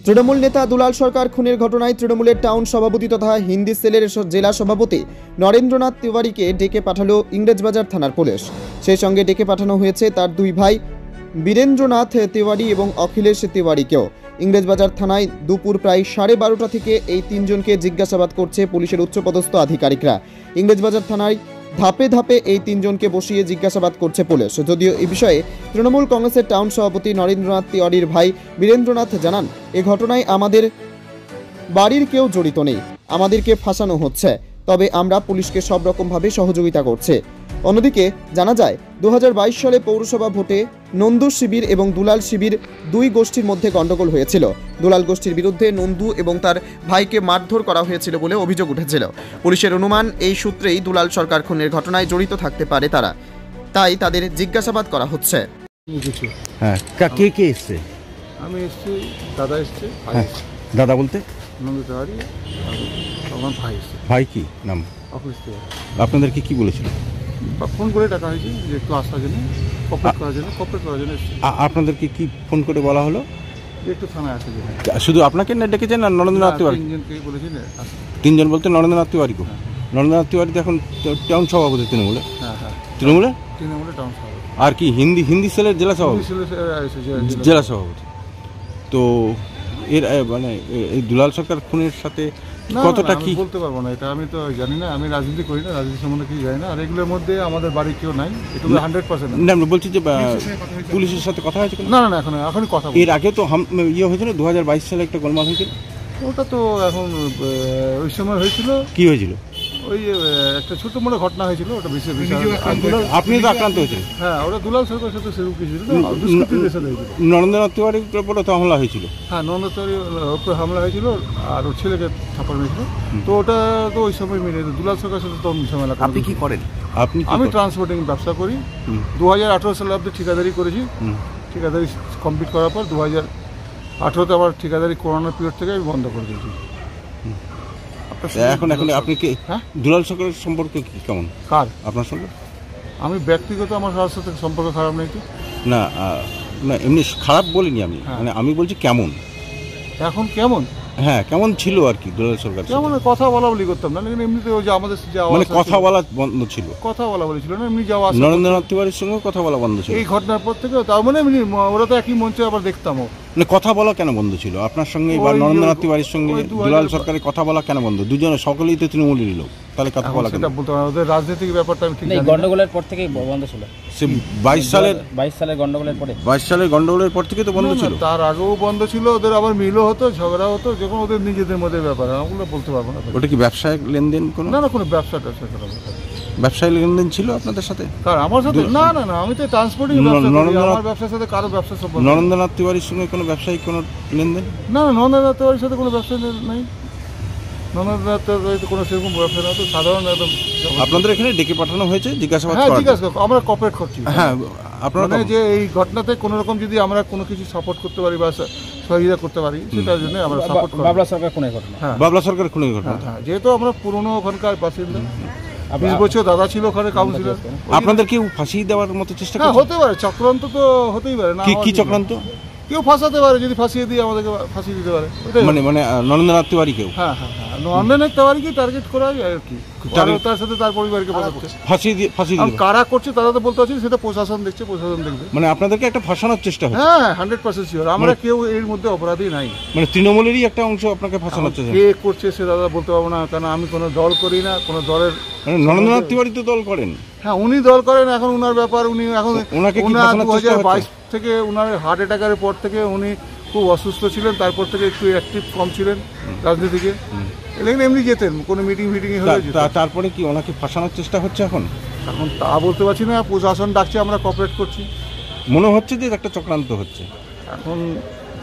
তৃণমূল নেতা দুলাল সরকার খুনের ঘটনায় তৃণমূলের টাউন সভাপতি তথা হিন্দি সেলের জেলা সভাপতি নরেন্দ্রনাথ তিওয়ারিকে ডেকে পাঠালো ইংরেজবাজার থানার পুলিশ। সেই সঙ্গে ডেকে পাঠানো হয়েছে তার দুই ভাই বীরেন্দ্রনাথ তিওয়ারি এবং অখিলেশ তিওয়ারিকেও। ইংরেজবাজার থানায় দুপুর প্রায় 12:30 থেকে এই তিনজনকে জিজ্ঞাসাবাদ করছে পুলিশের উচ্চপদস্থ আধিকারিকরা। ইংরেজবাজার থানায় ধাপে ধাপে এই তিনজনকে বসিয়ে জিজ্ঞাসাবাদ করছে পুলিশ। যদিও এই বিষয়ে তৃণমূল কংগ্রেসের টাউন সভাপতি নরেন্দ্রনাথ তিওয়ারির ভাই বীরেন্দ্রনাথ জানান, এ ঘটনায় আমাদের বাড়ির কেউ জড়িত নেই, আমাদেরকে ফাঁসানো হচ্ছে, তবে আমরা পুলিশকে সব রকমভাবে সহযোগিতা করছে। অন্যদিকে জানা যায় 2022 সালে পৌরসভা ভোটে নন্দু শিবির এবং দুলাল শিবির দুই গোষ্ঠীর মধ্যে গন্ডগোল হয়েছিল। দুলাল গোষ্ঠীর বিরুদ্ধে নন্দু এবং তার ভাইকে মারধর করা হয়েছিল বলে অভিযোগ উঠেছিল। পুলিশের অনুমান এই সূত্রেই দুলাল সরকার খুনের ঘটনায় জড়িত থাকতে পারে তারা, তাই তাদের জিজ্ঞাসাবাদ করা হচ্ছে। হ্যাঁ, কে কে এসছে? আমি এসছি, দাদা এসছে। দাদা বলতে নন্দু তিওয়ারি, আমার ভাই এসছে। ভাই কি নাম? অখিলেশ তিওয়ারি। আপনাদেরকে কি বলেছিল? ফোন করে ডাকা হয়েছে যে একটু আসার জন্য, কপারেট করার জন্য এসছে। আপনাদেরকে কি ফোন করে বলা হলো যে একটু থানায় আসে? শুধু আপনাকে না ডেকেছেন না নরেন্দ্রনাথ তিওয়ারি? তিনজনকে বলেছি না। তিনজন বলতে নরেন্দ্রনাথ তিওয়ারিকে? নরেন্দ্রনাথ তিওয়ারি তো এখন টাউন সভাপতি তৃণমূলে। তৃণমূলে টাউন সভাপতি। আর কি হিন্দি সেলের জেলা সভাপতি? জেলা সভাপতি। তো এর মানে এই দুলাল সরকার খুনের সাথে কতটা কি বলতে পারবো না, এটা আমি তো জানি না। আমি রাজনীতি করি না, রাজনীতি সম্বন্ধে কিছু জানি না। আর এগুলোর মধ্যে আমাদের বাড়ি কেউ নাই, এটা 100%। না, আমরা বলছি যে পুলিশের সাথে কথা হয়েছে? না, এখনই কথা। এর আগে তো ইয়ে হয়েছিল 2022 সালে একটা গোলমাল হয়েছিল। ওটা তো এখন ওই সময় হয়েছিল। কি হয়েছিল? ওই একটা ছোট মোটো ঘটনা হয়েছিল, ওটা বেশি আপনি তো আক্রান্ত হয়েছিলেন। হ্যাঁ, ওটা দুলাল সরকারের সাথে সেরকম কিছু নরেন্দ্রনাথ তিওয়ারির উপরে তো হামলা হয়েছিল। হ্যাঁ, নরেন্দ্র তিওয়ারির উপরে হামলা হয়েছিল আর ওর ছেলেকে থাপ্পড় মেরেছিল। তো ওটা তো ওই সময় মিলে দুলাল সরকারের সাথে তো ঝামেলা। আপনি কি করেন? আমি ট্রান্সপোর্টিং ব্যবসা করি। 2018 সালে অব্দি ঠিকাদারি করেছি। ঠিকাদারি কমপ্লিট করার পর 2018-তে আবার ঠিকাদারি করোনার পিরিয়ড থেকে আমি বন্ধ করে দিয়েছি। এখন আপনি কি দুলাল সরকারের সম্পর্ক কেমন? কার? আপনার সঙ্গে? আমি ব্যক্তিগত আমার কার সাথে সম্পর্ক খারাপ নেই তো। না না, এমনি খারাপ বলিনি আমি, মানে আমি বলছি কেমন এখন। কেমন? হ্যাঁ, কেমন ছিল আর কি দুলাল সরকার? কেমন কথা বলা বলি করতাম না, এমনিতে ওই যে আমাদের মানে কথা বলা বন্ধ ছিল? কথা বলা বলি ছিল না, এমনি যাওয়া। নরেন্দ্রনাথ তিওয়ারির সঙ্গে কথা বলা বন্ধ ছিল এই ঘটনার পর থেকে? তার মানে এমনি ওরা তো একই মঞ্চে আবার দেখতামও। মানে কথা বলা কেন বন্ধ ছিল আপনার সঙ্গে বা নরেন্দ্রনাথ তিওয়ারির সঙ্গে দুলাল সরকারের কথা বলা কেন বন্ধ? দুজনে সকলেই তো তৃণমূলেরই লোক, তাহলে কথা বলা কেন? বলতে পারবো, ওদের রাজনৈতিক ব্যাপারটা আমি ঠিক জানি না। গন্ডগোলের পর থেকেই বন্ধ ছিল। সে 22 সালের গন্ডগোলের পর থেকে তো বন্ধ ছিল। তার আগেও বন্ধ ছিল। ওদের আবার মিলও হতো, ঝগড়া হতো, যখন ওদের নিজেদের মধ্যে ব্যাপার, ওগুলো বলতে পারবো না। ওটা কি ব্যবসায়িক লেনদেন? না, কোনো ব্যবসা করা ব্যবসায়িক লেনদেন ছিল আপনাদের সাথে? কার? আমার সাথে? না, আমি তো ট্রান্সপোর্টিং ব্যবসা করি। আমার ব্যবসার সাথে কারো ব্যবসা সম্পর্ক। নরেন্দ্রনাথ তিওয়ারির সঙ্গে কোনো ব্যবসায়িক কোনো লেনদেন? না, নরেন্দ্রনাথ তিওয়ারির সাথে কোনো ব্যবসা নেই। নরেন্দ্রনাথ তিওয়ারির কোনো সেরকম ব্যবসা না, তো সাধারণ একদম। আপনাদের এখানে ডেকে পাঠানো হয়েছে জিজ্ঞাসাবাদ? হ্যাঁ, জিজ্ঞাসা আমরা কোঅপারেট করছি। হ্যাঁ, আপনারা যে এই ঘটনাতে কোনো রকম যদি আমরা কোনো কিছু সাপোর্ট করতে পারি বা সহযোগিতা করতে পারি, সেটার জন্য আমরা সাপোর্ট করি। বাবলা সরকার খুনের ঘটনা। হ্যাঁ, বাবলা সরকার খুনের ঘটনা। হ্যাঁ, যেহেতু আমরা পুরনো ওখানকার বাসিন্দা, 20 বছর দাদা ছিল ওখানে কাউন্সিলর। আপনাদের কেউ ফাঁসি দেওয়ার মতো চেষ্টা? হ্যাঁ, হতে পারে। চক্রান্ত তো হতেই পারে না। কি চক্রান্ত? কেউ ফাঁসাতে পারে, যদি ফাঁসিয়ে দিয়ে আমাদেরকে ফাঁসিয়ে দিতে পারে। মানে নরেন্দ্রনাথ তিওয়ারি কেউ? হ্যাঁ, নরেন্দ্রনাথ তিওয়ারিকে টার্গেট করা হয় আর কি, তার সাথে তার পরিবারকে ফাঁসি কারা করছে তারা তো বলতে পারছি, সেটা প্রশাসন দেখছে, প্রশাসন দেখবে। মানে আপনাদেরকে একটা ফাঁসানোর চেষ্টা হচ্ছে? হ্যাঁ, 100% শিওর। আমরা কেউ এর মধ্যে অপরাধী নাই। মানে তৃণমূলেরই একটা অংশ আপনাকে ফাঁসানোর চেষ্টা? কে করছে সে দাদা বলতে পারবো না, কারণ আমি কোনো দল করি না। কোনো দলের নরেন্দ্রনাথ তিওয়ারি তো দল করেন? হ্যাঁ, উনি দল করেন। এখন উনার ব্যাপার। উনি এখন 2022 থেকে উনার হার্ট অ্যাটাকের পর থেকে উনি খুব অসুস্থ ছিলেন, তারপর থেকে একটু অ্যাক্টিভ কম ছিলেন রাজনীতিকে। এমনি যেতেন কোনো মিটিং হলে। তারপরে কি ওনাকে ফাঁসানোর চেষ্টা হচ্ছে এখন? তা বলতে পারছি না, প্রশাসন ডাকছে, আমরা কোঅপারেট করছি। মনে হচ্ছে যে একটা চক্রান্ত হচ্ছে। এখন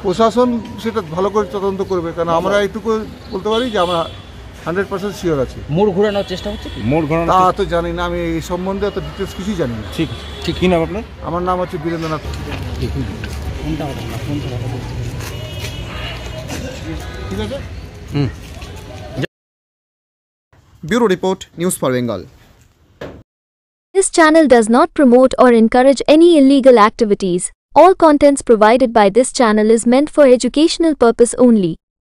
প্রশাসন সেটা ভালো করে তদন্ত করবে, কারণ আমরা এইটুকু বলতে পারি যে আমরা 100% শিওর আছি। মোড় ঘোরানোর চেষ্টা হচ্ছে? তা তো জানি না, আমি এই সম্বন্ধে এত ডিটেলস কিছুই জানি না। ঠিক কি নাম আপনার? আমার নাম হচ্ছে বীরেন্দ্রনাথ। ঠিক আছে। Bureau report, news for Bengal. This channel does not promote or encourage any illegal activities. All contents provided by this channel is meant for educational purpose only.